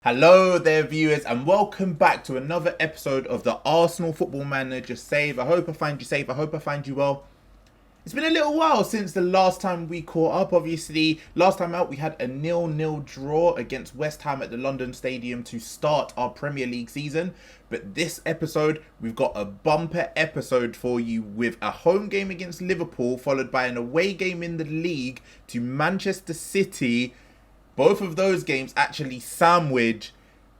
Hello there viewers and welcome back to another episode of the Arsenal Football Manager Save. I hope I find you safe, I hope I find you well. It's been a little while since the last time we caught up. Obviously, last time out we had a 0-0 draw against West Ham at the London Stadium to start our Premier League season. But this episode, we've got a bumper episode for you with a home game against Liverpool followed by an away game in the league to Manchester City. Both of those games actually sandwich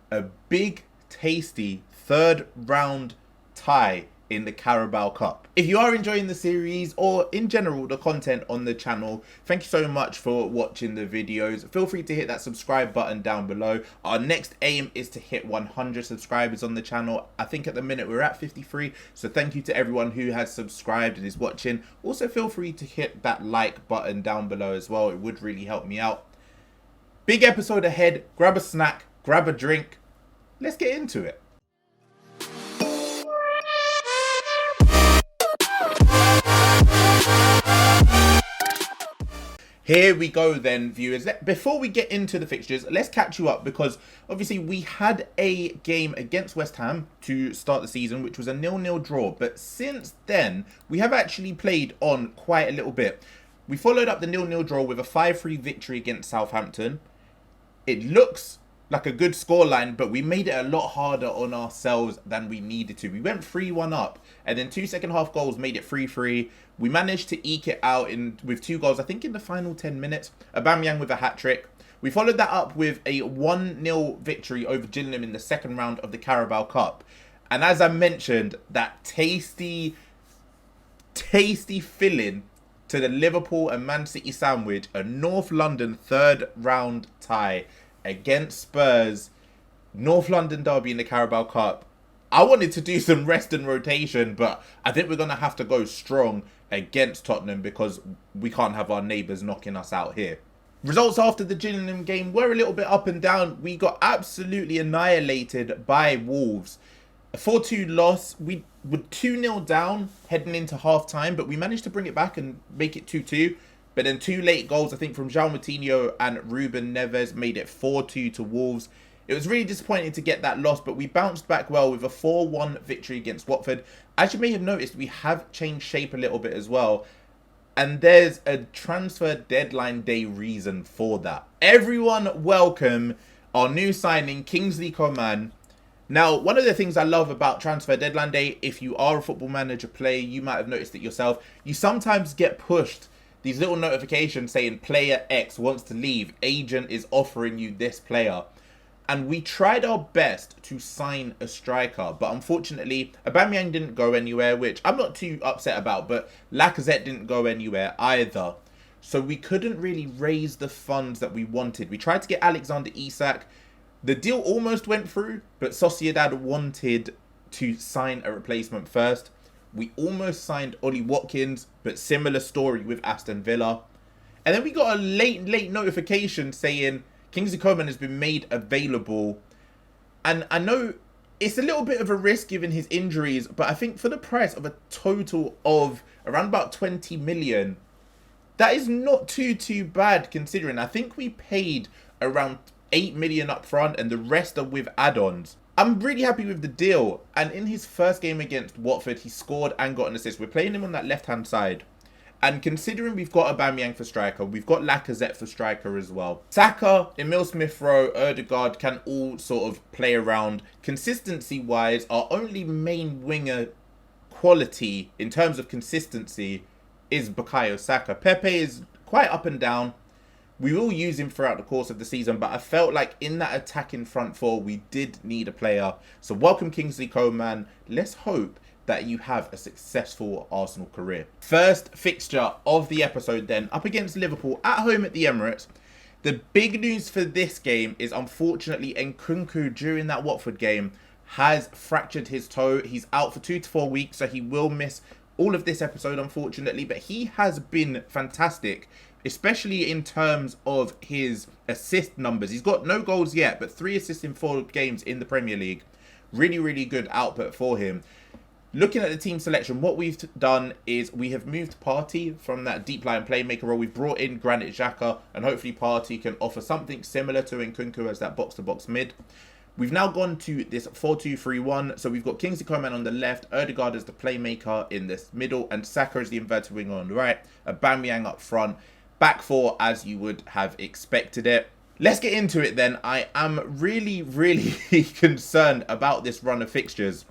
a big, tasty third round tie in the Carabao Cup. If you are enjoying the series or in general the content on the channel, thank you so much for watching the videos. Feel free to hit that subscribe button down below. Our next aim is to hit 100 subscribers on the channel. I think at the minute we're at 53, so thank you to everyone who has subscribed and is watching. Also feel free to hit that like button down below as well. It would really help me out. Big episode ahead. Grab a snack, grab a drink. Let's get into it. Here we go then, viewers. Before we get into the fixtures, let's catch you up because obviously we had a game against West Ham to start the season, which was a 0-0 draw. But since then, we have actually played on quite a little bit. We followed up the 0-0 draw with a 5-3 victory against Southampton. It looks like a good scoreline, but we made it a lot harder on ourselves than we needed to. We went 3-1 up, and then 2 second half goals made it 3-3. We managed to eke it out with 2 goals, I think in the final 10 minutes. Aubameyang with a hat-trick. We followed that up with a 1-0 victory over Gillingham in the second round of the Carabao Cup. And as I mentioned, that tasty filling to the Liverpool and Man City sandwich, a North London third round tie against Spurs, North London derby in the Carabao Cup. I wanted to do some rest and rotation, but I think we're going to have to go strong against Tottenham because we can't have our neighbours knocking us out here. Results after the Gillingham game were a little bit up and down. We got absolutely annihilated by Wolves. A 4-2 loss. We were 2-0 down heading into half-time, but we managed to bring it back and make it 2-2. But then 2 late goals, I think, from João Moutinho and Ruben Neves made it 4-2 to Wolves. It was really disappointing to get that loss, but we bounced back well with a 4-1 victory against Watford. As you may have noticed, we have changed shape a little bit as well. And there's a transfer deadline day reason for that. Everyone welcome our new signing, Kingsley Coman. Now, one of the things I love about transfer deadline day, if you are a football manager player, you might have noticed it yourself. You sometimes get pushed these little notifications saying player X wants to leave. Agent is offering you this player. And we tried our best to sign a striker. But unfortunately, Aubameyang didn't go anywhere, which I'm not too upset about. But Lacazette didn't go anywhere either. So we couldn't really raise the funds that we wanted. We tried to get Alexander Isak. The deal almost went through, but Sociedad wanted to sign a replacement first. We almost signed Ollie Watkins, but similar story with Aston Villa. And then we got a late notification saying Kingsley Coman has been made available. And I know it's a little bit of a risk given his injuries, but I think for the price of a total of around about 20 million, that is not too bad considering. I think we paid around 8 million up front and the rest are with add-ons. I'm really happy with the deal. And in his first game against Watford, he scored and got an assist. We're playing him on that left-hand side. And considering we've got Aubameyang for striker, we've got Lacazette for striker as well. Saka, Emil Smith-Rowe, Ødegaard can all sort of play around. Consistency-wise, our only main winger quality in terms of consistency is Bukayo Saka. Pepe is quite up and down. We will use him throughout the course of the season, but I felt like in that attacking front four, we did need a player. So welcome Kingsley Coman. Let's hope that you have a successful Arsenal career. First fixture of the episode then, up against Liverpool at home at the Emirates. The big news for this game is unfortunately Nkunku during that Watford game has fractured his toe. He's out for 2 to 4 weeks, so he will miss all of this episode unfortunately, but he has been fantastic, especially in terms of his assist numbers. He's got no goals yet, but 3 assists in 4 games in the Premier League. Really good output for him. Looking at the team selection, what we've done is we have moved Partey from that deep line playmaker role. We've brought in Granit Xhaka, and hopefully Partey can offer something similar to Nkunku as that box-to-box mid. We've now gone to this 4-2-3-1. So we've got Kingsley Coman on the left, Odegaard as the playmaker in this middle, and Saka as the inverted winger on the right. Aubameyang up front. Back four as you would have expected it. Let's get into it then. I am really, really concerned about this run of fixtures.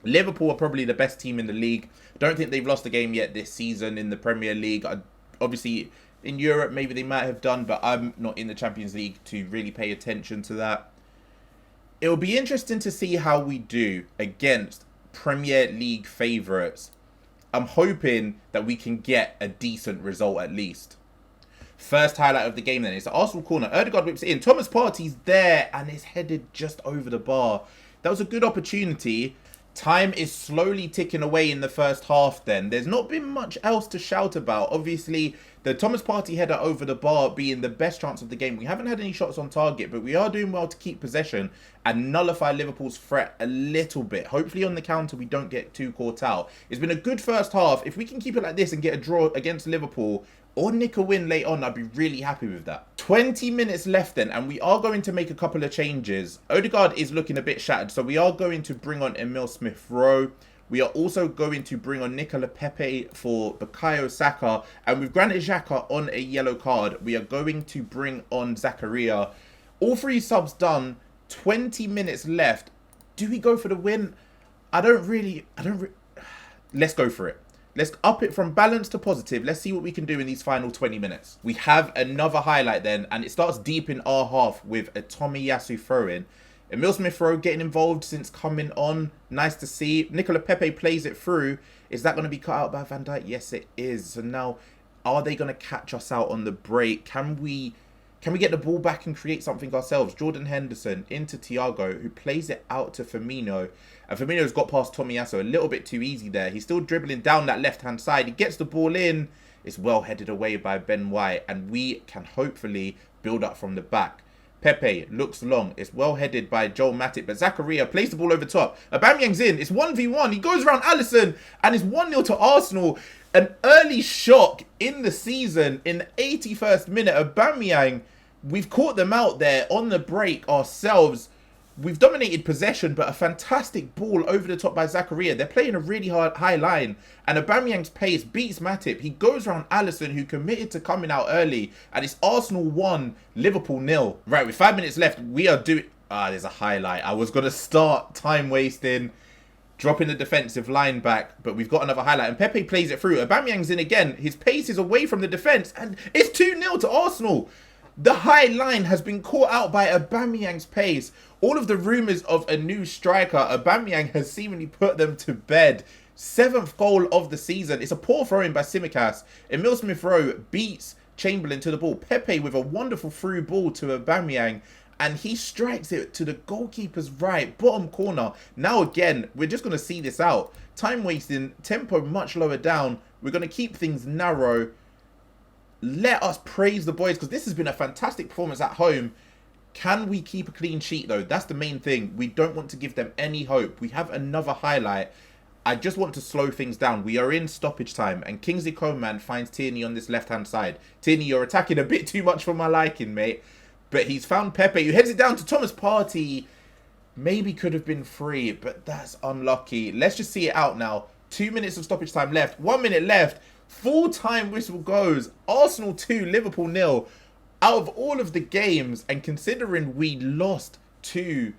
Liverpool are probably the best team in the league. Don't think they've lost a game yet this season in the Premier League. Obviously, in Europe, maybe they might have done, but I'm not in the Champions League to really pay attention to that. It will be interesting to see how we do against Premier League favourites. I'm hoping that we can get a decent result at least. First highlight of the game then. It's the Arsenal corner. Odegaard whips it in. Thomas Partey's there and it's headed just over the bar. That was a good opportunity. Time is slowly ticking away in the first half then. There's not been much else to shout about. Obviously, the Thomas Partey header over the bar being the best chance of the game. We haven't had any shots on target, but we are doing well to keep possession and nullify Liverpool's threat a little bit. Hopefully on the counter, we don't get too caught out. It's been a good first half. If we can keep it like this and get a draw against Liverpool or nick a win late on, I'd be really happy with that. 20 minutes left then, and we are going to make a couple of changes. Odegaard is looking a bit shattered, so we are going to bring on Emile Smith-Rowe. We are also going to bring on Nicola Pepe for Bukayo Saka. And with Granit Xhaka on a yellow card, we are going to bring on Zakaria. All three subs done, 20 minutes left. Do we go for the win? Let's go for it. Let's up it from balance to positive. Let's see what we can do in these final 20 minutes. We have another highlight then, and it starts deep in our half with a Tomiyasu throw-in. Emile Smith-Rowe getting involved since coming on. Nice to see. Nicola Pepe plays it through. Is that going to be cut out by Van Dijk? Yes, it is. So now, are they going to catch us out on the break? Can we get the ball back and create something ourselves? Jordan Henderson into Thiago, who plays it out to Firmino. And Firmino's got past Tomiyasu a little bit too easy there. He's still dribbling down that left-hand side. He gets the ball in. It's well headed away by Ben White. And we can hopefully build up from the back. Pepe looks long. It's well headed by Joel Matip. But Zakaria plays the ball over top. Aubameyang's in. It's 1v1. He goes around Alisson. And it's 1-0 to Arsenal. An early shock in the season. In the 81st minute, Aubameyang, we've caught them out there on the break ourselves. We've dominated possession, but a fantastic ball over the top by Zakaria. They're playing a really high line. And Aubameyang's pace beats Matip. He goes around Alisson, who committed to coming out early. And it's Arsenal 1, Liverpool 0. Right, with 5 minutes left, we are doing... there's a highlight. I was going to start time wasting, dropping the defensive line back. But we've got another highlight. And Pepe plays it through. Aubameyang's in again. His pace is away from the defence. And it's 2-0 to Arsenal. The high line has been caught out by Aubameyang's pace. All of the rumours of a new striker, Aubameyang has seemingly put them to bed. 7th goal of the season. It's a poor throw-in by Tsimikas. Emile Smith-Rowe beats Chamberlain to the ball. Pepe with a wonderful through ball to Aubameyang. And he strikes it to the goalkeeper's right, bottom corner. Now again, we're just going to see this out. Time wasting, tempo much lower down. We're going to keep things narrow. Let us praise the boys, because this has been a fantastic performance at home. Can we keep a clean sheet though? That's the main thing. We don't want to give them any hope. We have another highlight. I just want to slow things down. We are in stoppage time, and Kingsley Coman finds Tierney on this left-hand side. Tierney, you're attacking a bit too much for my liking, mate. But he's found Pepe, who heads it down to Thomas Partey. Maybe could have been free, but that's unlucky. Let's just see it out now. 2 minutes of stoppage time left. 1 minute left. Full-time whistle goes. Arsenal 2, Liverpool 0. Out of all of the games, and considering we lost to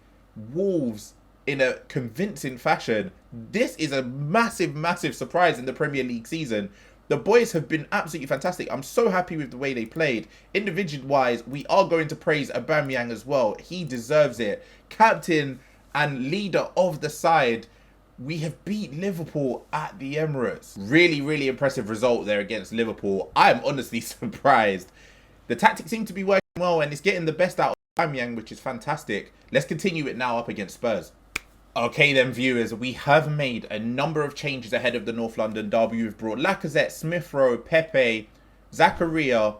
Wolves in a convincing fashion, this is a massive, massive surprise in the Premier League season. The boys have been absolutely fantastic. I'm so happy with the way they played. Individual-wise, we are going to praise Aubameyang as well. He deserves it. Captain and leader of the side. We have beat Liverpool at the Emirates. Really, really impressive result there against Liverpool. I am honestly surprised. The tactics seem to be working well, and it's getting the best out of Aubameyang, which is fantastic. Let's continue it now up against Spurs. Okay then, viewers, we have made a number of changes ahead of the North London derby. We've brought Lacazette, Smith-Rowe, Pepe, Zakaria,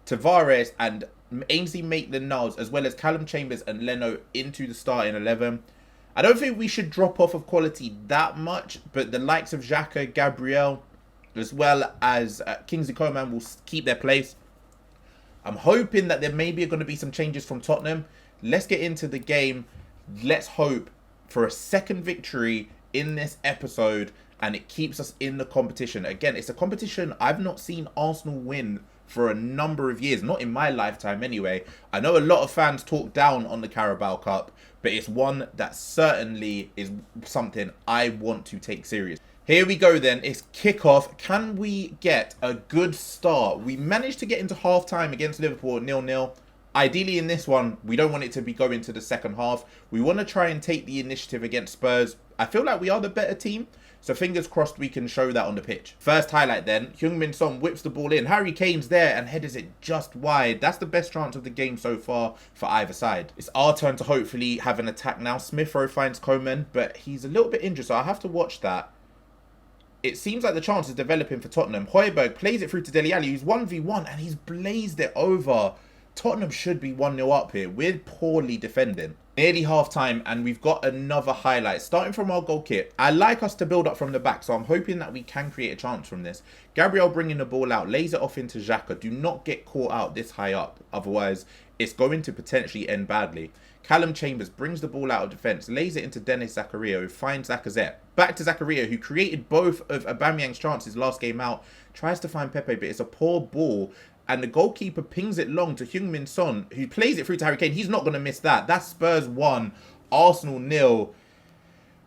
Tavares, and Ainsley Maitland-Niles, as well as Callum Chambers and Leno into the starting 11. I don't think we should drop off of quality that much, but the likes of Xhaka, Gabriel, as well as Kingsley Coman will keep their place. I'm hoping that there maybe are going to be some changes from Tottenham. Let's get into the game. Let's hope for a second victory in this episode, and it keeps us in the competition. Again, it's a competition I've not seen Arsenal win for a number of years, not in my lifetime anyway. I know a lot of fans talk down on the Carabao Cup, but it's one that certainly is something I want to take serious. Here we go then, it's kickoff. Can we get a good start? We managed to get into half-time against Liverpool 0-0. Ideally in this one, we don't want it to be going to the second half. We want to try and take the initiative against Spurs. I feel like we are the better team, so fingers crossed we can show that on the pitch. First highlight then, Heung-min Son whips the ball in. Harry Kane's there and headers it just wide. That's the best chance of the game so far for either side. It's our turn to hopefully have an attack now. Smith Rowe finds Coman, but he's a little bit injured, so I have to watch that. It seems like the chance is developing for Tottenham. Højbjerg plays it through to Dele Alli, who's 1v1, and he's blazed it over. Tottenham should be 1-0 up here. We're poorly defending. Nearly half-time, and we've got another highlight. Starting from our goal kit, I like us to build up from the back, so I'm hoping that we can create a chance from this. Gabriel bringing the ball out, lays it off into Xhaka. Do not get caught out this high up, otherwise it's going to potentially end badly. Callum Chambers brings the ball out of defence, lays it into Dennis Zakaria, who finds Lacazette. Back to Zakaria, who created both of Aubameyang's chances last game out. Tries to find Pepe, but it's a poor ball. And the goalkeeper pings it long to Heung-min Son, who plays it through to Harry Kane. He's not going to miss that. That's Spurs 1, Arsenal 0.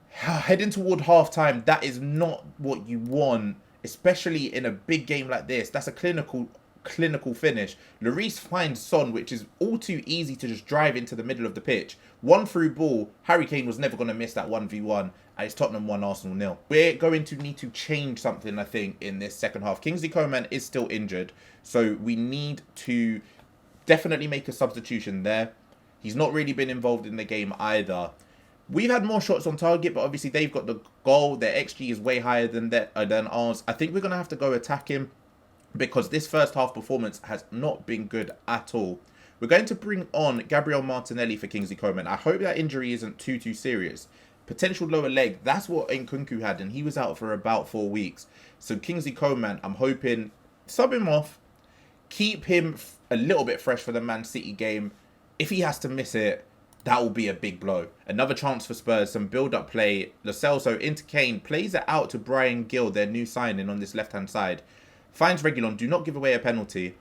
Heading toward half-time, that is not what you want, especially in a big game like this. That's a clinical finish. Lloris finds Son, which is all too easy to just drive into the middle of the pitch. One through ball. Harry Kane was never going to miss that 1v1. And it's Tottenham 1, Arsenal 0. We're going to need to change something, I think, in this second half. Kingsley Coman is still injured, so we need to definitely make a substitution there. He's not really been involved in the game either. We've had more shots on target, but obviously they've got the goal. Their XG is way higher than ours. I think we're going to have to go attack him, because this first half performance has not been good at all. We're going to bring on Gabriel Martinelli for Kingsley Coman. I hope that injury isn't too serious. Potential lower leg, that's what Nkunku had, and he was out for about 4 weeks. So Kingsley Coman, I'm hoping, sub him off, keep him a little bit fresh for the Man City game. If he has to miss it, that will be a big blow. Another chance for Spurs, some build-up play. Lo Celso into Kane, plays it out to Brian Gill, their new signing on this left-hand side. Finds Reguilon, do not give away a penalty.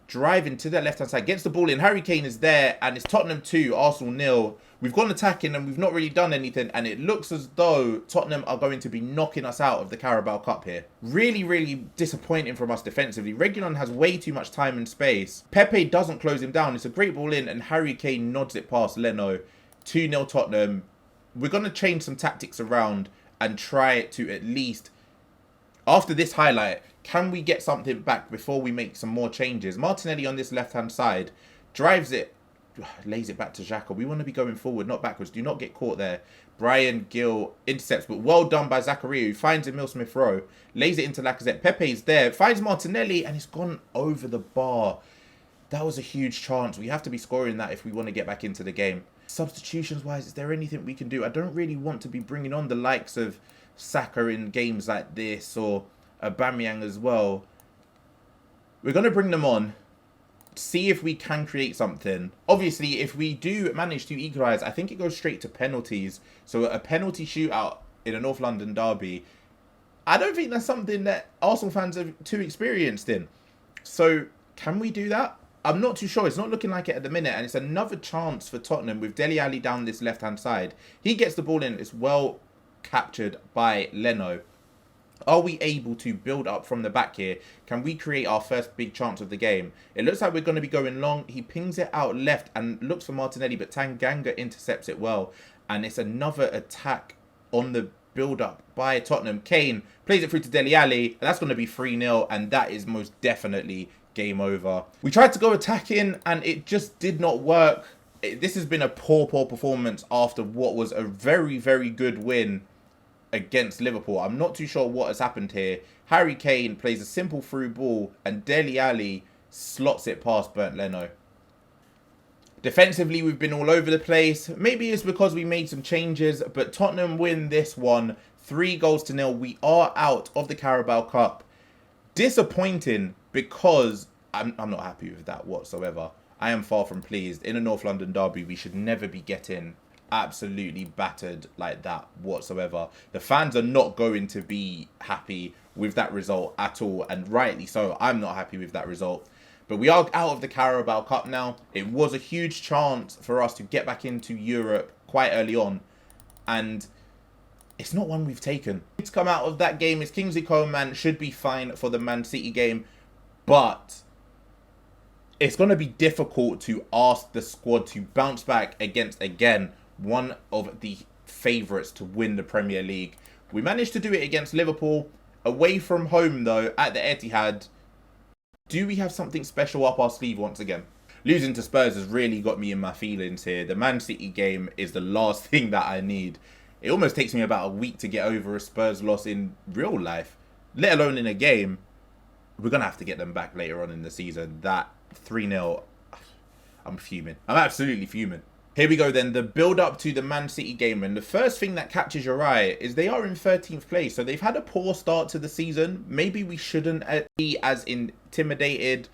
Driving to the left-hand side, gets the ball in. Harry Kane is there, and it's Tottenham 2, Arsenal 0. We've gone attacking, and we've not really done anything, and it looks as though Tottenham are going to be knocking us out of the Carabao Cup here. Really disappointing from us defensively. Reguilon has way too much time and space. Pepe doesn't close him down. It's a great ball in, and Harry Kane nods it past Leno. 2-0 Tottenham. We're going to change some tactics around and try to at least, after this highlight, can we get something back before we make some more changes? Martinelli on this left-hand side drives it, lays it back to Xhaka. We want to be going forward, not backwards. Do not get caught there. Brian Gill intercepts, but well done by Zakaria, who finds Emil Smith Rowe, lays it into Lacazette. Pepe's there, finds Martinelli, and it's gone over the bar. That was a huge chance. We have to be scoring that if we want to get back into the game. Substitutions-wise, is there anything we can do? I don't really want to be bringing on the likes of Saka in games like this, or Aubameyang as well. We're going to bring them on, see if we can create something. Obviously, if we do manage to equalise, I think it goes straight to penalties. So a penalty shootout in a North London derby, I don't think that's something that Arsenal fans are too experienced in. So can we do that? I'm not too sure. It's not looking like it at the minute, and it's another chance for Tottenham with Dele Alli down this left-hand side. He gets the ball in. It's well captured by Leno. Are we able to build up from the back here? Can we create our first big chance of the game? It looks like we're going to be going long. He pings it out left and looks for Martinelli, but Tanganga intercepts it well. And it's another attack on the build-up by Tottenham. Kane plays it through to Dele Alli. That's going to be 3-0, and that is most definitely game over. We tried to go attacking, and it just did not work. This has been a poor performance after what was a very good win against Liverpool. I'm not too sure what has happened here. Harry Kane plays a simple through ball, and Dele Alli slots it past Bernd Leno. Defensively, we've been all over the place. Maybe it's because we made some changes, but Tottenham win this one 3-0. We are out of the Carabao Cup. Disappointing because I'm not happy with that whatsoever. I am far from pleased. In a North London derby, we should never be getting absolutely battered like that whatsoever. The fans are not going to be happy with that result at all, and rightly so. I'm not happy with that result. But we are out of the Carabao Cup now. It was a huge chance for us to get back into Europe quite early on, and it's not one we've taken. To come out of that game is Kingsley Coman. Should be fine for the Man City game, but it's going to be difficult to ask the squad to bounce back against, again, one of the favourites to win the Premier League. We managed to do it against Liverpool. Away from home, though, at the Etihad, do we have something special up our sleeve once again? Losing to Spurs has really got me in my feelings here. The Man City game is the last thing that I need. It almost takes me about a week to get over a Spurs loss in real life, let alone in a game. We're going to have to get them back later on in the season. That 3-0, I'm fuming. I'm absolutely fuming. Here we go then, the build-up to the Man City game. And the first thing that catches your eye is they are in 13th place. So they've had a poor start to the season. Maybe we shouldn't be as intimidated.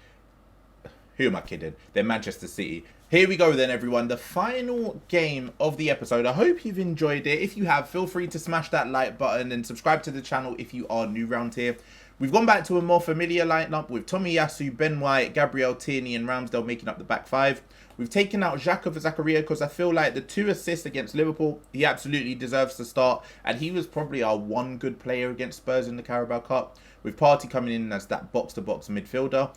Who am I kidding? They're Manchester City. Here we go then, everyone. The final game of the episode. I hope you've enjoyed it. If you have, feel free to smash that like button and subscribe to the channel if you are new around here. We've gone back to a more familiar lineup with Tomiyasu, Ben White, Gabriel Tierney and Ramsdale making up the back five. We've taken out Xhaka for Zakaria because I feel like the 2 assists against Liverpool, he absolutely deserves to start. And he was probably our one good player against Spurs in the Carabao Cup. With Partey coming in as that box-to-box midfielder.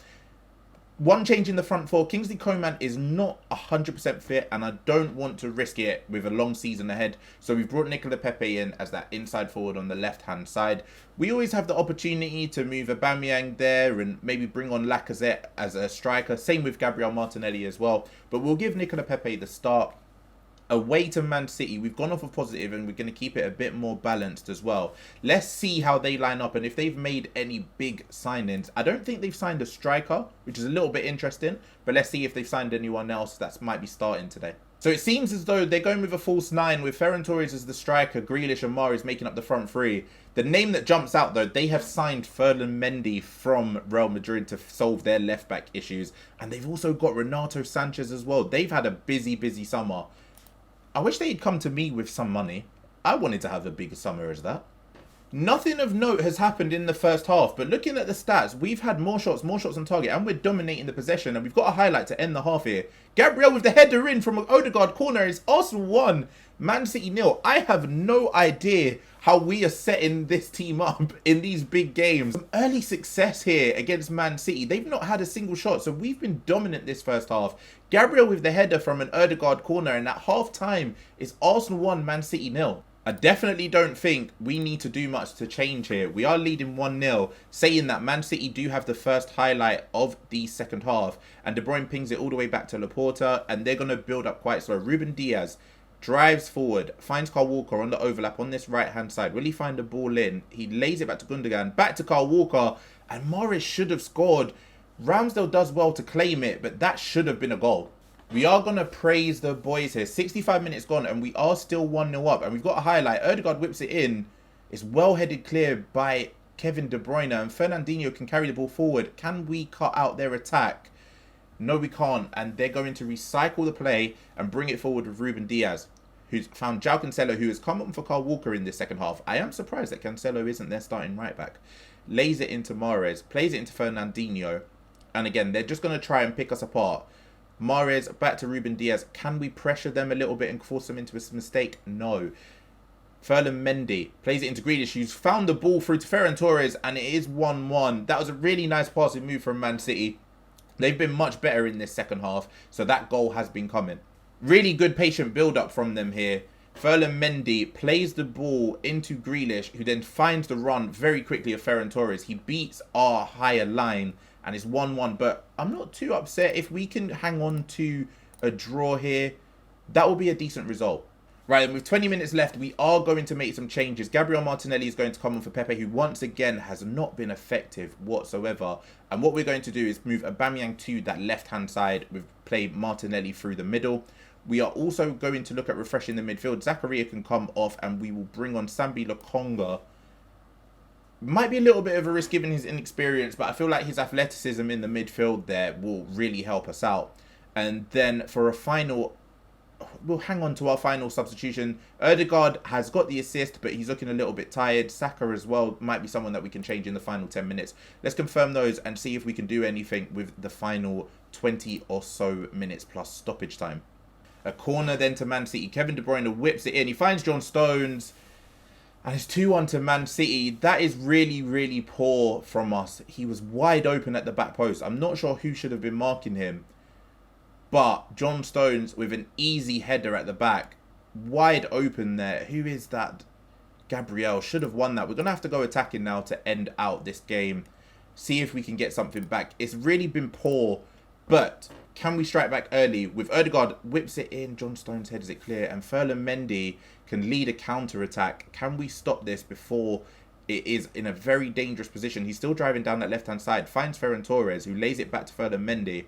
One change in the front four, Kingsley Coman is not 100% fit and I don't want to risk it with a long season ahead. So we've brought Nicola Pepe in as that inside forward on the left-hand side. We always have the opportunity to move Aubameyang there and maybe bring on Lacazette as a striker. Same with Gabriel Martinelli as well. But we'll give Nicola Pepe the start. Away to Man City, we've gone off a positive and we're going to keep it a bit more balanced as well. Let's see how they line up and if they've made any big signings. I don't think they've signed a striker, which is a little bit interesting, but let's see if they've signed anyone else that might be starting today. So it seems as though they're going with a false 9 with Ferran Torres as the striker, Grealish and Mahrez making up the front three. The name that jumps out though, they have signed Ferland Mendy from Real Madrid to solve their left back issues, and they've also got Renato Sanchez as well. They've had a busy summer. I wish they'd come to me with some money. I wanted to have a bigger summer as that. Nothing of note has happened in the first half, but looking at the stats, we've had more shots on target, and we're dominating the possession, and we've got a highlight to end the half here. Gabriel with the header in from an Odegaard corner is Arsenal 1, Man City 0. I have no idea how we are setting this team up in these big games. Some early success here against Man City. They've not had a single shot, so we've been dominant this first half. Gabriel with the header from an Odegaard corner, and at half time is Arsenal 1, Man City 0. I definitely don't think we need to do much to change here. We are leading 1-0, saying that Man City do have the first highlight of the second half, and De Bruyne pings it all the way back to Laporta, and they're going to build up quite slow. Ruben Diaz drives forward, finds Kyle Walker on the overlap on this right-hand side. Will he find the ball in? He lays it back to Gundogan, back to Kyle Walker, and Morris should have scored. Ramsdale does well to claim it, but that should have been a goal. We are going to praise the boys here. 65 minutes gone, and we are still 1-0 up. And we've got a highlight. Odegaard whips it in. It's well headed clear by Kevin De Bruyne, and Fernandinho can carry the ball forward. Can we cut out their attack? No, we can't. And they're going to recycle the play and bring it forward with Ruben Diaz, who's found João Cancelo, who has come on for Kyle Walker in this second half. I am surprised that Cancelo isn't their starting right back. Lays it into Mahrez, plays it into Fernandinho. And again, they're just going to try and pick us apart. Mahrez back to Ruben Diaz. Can we pressure them a little bit and force them into a mistake? No. Ferland Mendy plays it into Grealish, who's found the ball through to Ferran Torres, and it is 1-1. That was a really nice passing move from Man City. They've been much better in this second half, so that goal has been coming. Really good patient build-up from them here. Ferland Mendy plays the ball into Grealish, who then finds the run very quickly of Ferran Torres. He beats our higher line, and it's 1-1. But I'm not too upset. If we can hang on to a draw here, that will be a decent result. Right, and with 20 minutes left, we are going to make some changes. Gabriel Martinelli is going to come on for Pepe, who once again has not been effective whatsoever. And what we're going to do is move Aubameyang to that left-hand side. We've played Martinelli through the middle. We are also going to look at refreshing the midfield. Zakaria can come off, and we will bring on Sambi Lokonga. Might be a little bit of a risk given his inexperience, but I feel like his athleticism in the midfield there will really help us out. And then for a final... we'll hang on to our final substitution. Ødegaard has got the assist, but he's looking a little bit tired. Saka as well might be someone that we can change in the final 10 minutes. Let's confirm those and see if we can do anything with the final 20 or so minutes plus stoppage time. A corner then to Man City. Kevin De Bruyne whips it in. He finds John Stones. And it's 2-1 to Man City. That is really, really poor from us. He was wide open at the back post. I'm not sure who should have been marking him. But John Stones with an easy header at the back. Wide open there. Who is that? Gabriel should have won that. We're going to have to go attacking now to end out this game. See if we can get something back. It's really been poor. But can we strike back early? With Ødegaard whips it in. John Stones heads it clear. And Ferland Mendy can lead a counter-attack. Can we stop this before it is in a very dangerous position? He's still driving down that left-hand side. Finds Ferran Torres, who lays it back to Ferland Mendy.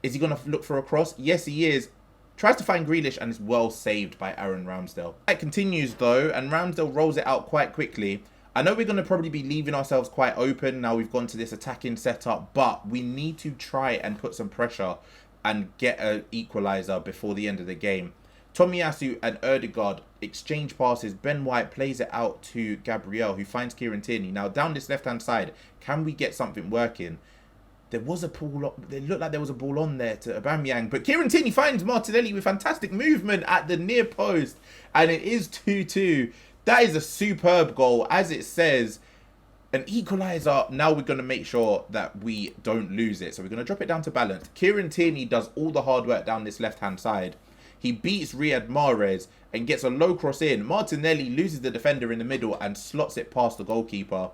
Is he going to look for a cross? Yes, he is. Tries to find Grealish and is well saved by Aaron Ramsdale. It continues though, and Ramsdale rolls it out quite quickly. I know we're going to probably be leaving ourselves quite open now we've gone to this attacking setup, but we need to try and put some pressure and get an equaliser before the end of the game. Tomiyasu and Ødegaard exchange passes. Ben White plays it out to Gabriel, who finds Kieran Tierney. Now down this left-hand side, can we get something working? There was a ball. It looked like there was a ball on there to Aubameyang, but Kieran Tierney finds Martinelli with fantastic movement at the near post, and it is 2-2. That is a superb goal, as it says. An equaliser. Now we're going to make sure that we don't lose it, so we're going to drop it down to balance. Kieran Tierney does all the hard work down this left-hand side. He beats Riyad Mahrez and gets a low cross in. Martinelli loses the defender in the middle and slots it past the goalkeeper.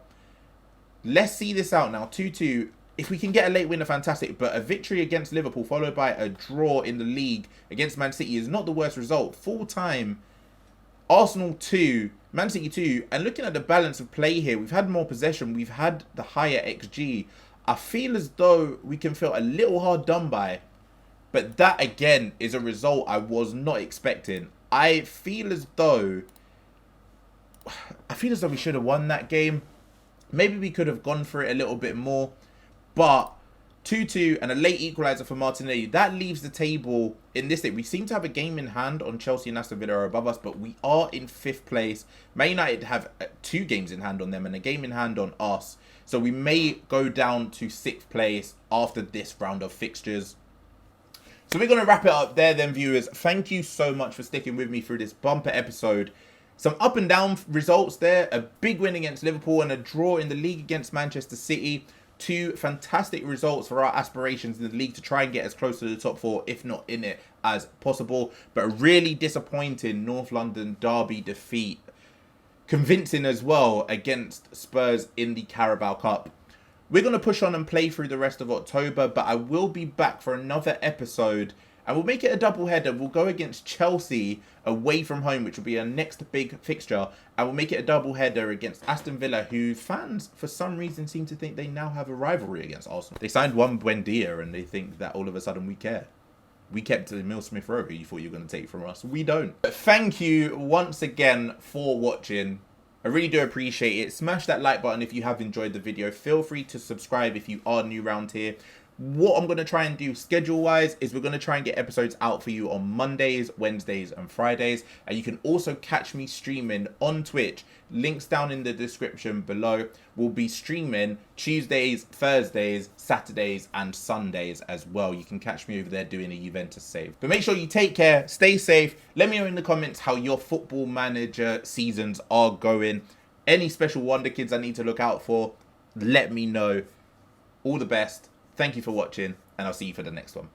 Let's see this out now. 2-2. If we can get a late winner, fantastic. But a victory against Liverpool followed by a draw in the league against Man City is not the worst result. Full time, Arsenal 2, Man City 2. And looking at the balance of play here, we've had more possession. We've had the higher XG. I feel as though we can feel a little hard done by. But that, again, is a result I was not expecting. I feel as though we should have won that game. Maybe we could have gone for it a little bit more. But 2-2 and a late equaliser for Martinelli. That leaves the table in this thing. We seem to have a game in hand on Chelsea and Aston Villa are above us, but we are in 5th place. Man United have 2 games in hand on them and a game in hand on us. So we may go down to 6th place after this round of fixtures. So we're going to wrap it up there then, viewers. Thank you so much for sticking with me through this bumper episode. Some up and down results there. A big win against Liverpool and a draw in the league against Manchester City. 2 fantastic results for our aspirations in the league to try and get as close to the top 4, if not in it, as possible. But a really disappointing North London derby defeat. Convincing as well against Spurs in the Carabao Cup. We're going to push on and play through the rest of October, but I will be back for another episode. And we'll make it a double header. We'll go against Chelsea away from home, which will be our next big fixture. And we'll make it a double header against Aston Villa, who fans, for some reason, seem to think they now have a rivalry against Arsenal. They signed one Buendia and they think that all of a sudden we care. We kept Emil Smith Rowe, who you thought you were going to take from us. We don't. But thank you once again for watching. I really do appreciate it. Smash that like button if you have enjoyed the video. Feel free to subscribe if you are new around here. What I'm going to try and do schedule-wise is we're going to try and get episodes out for you on Mondays, Wednesdays, and Fridays. And you can also catch me streaming on Twitch. Links down in the description below. We'll be streaming Tuesdays, Thursdays, Saturdays, and Sundays as well. You can catch me over there doing a Juventus save. But make sure you take care, stay safe. Let me know in the comments how your Football Manager seasons are going. Any special wonder kids I need to look out for, let me know. All the best. Thank you for watching, and I'll see you for the next one.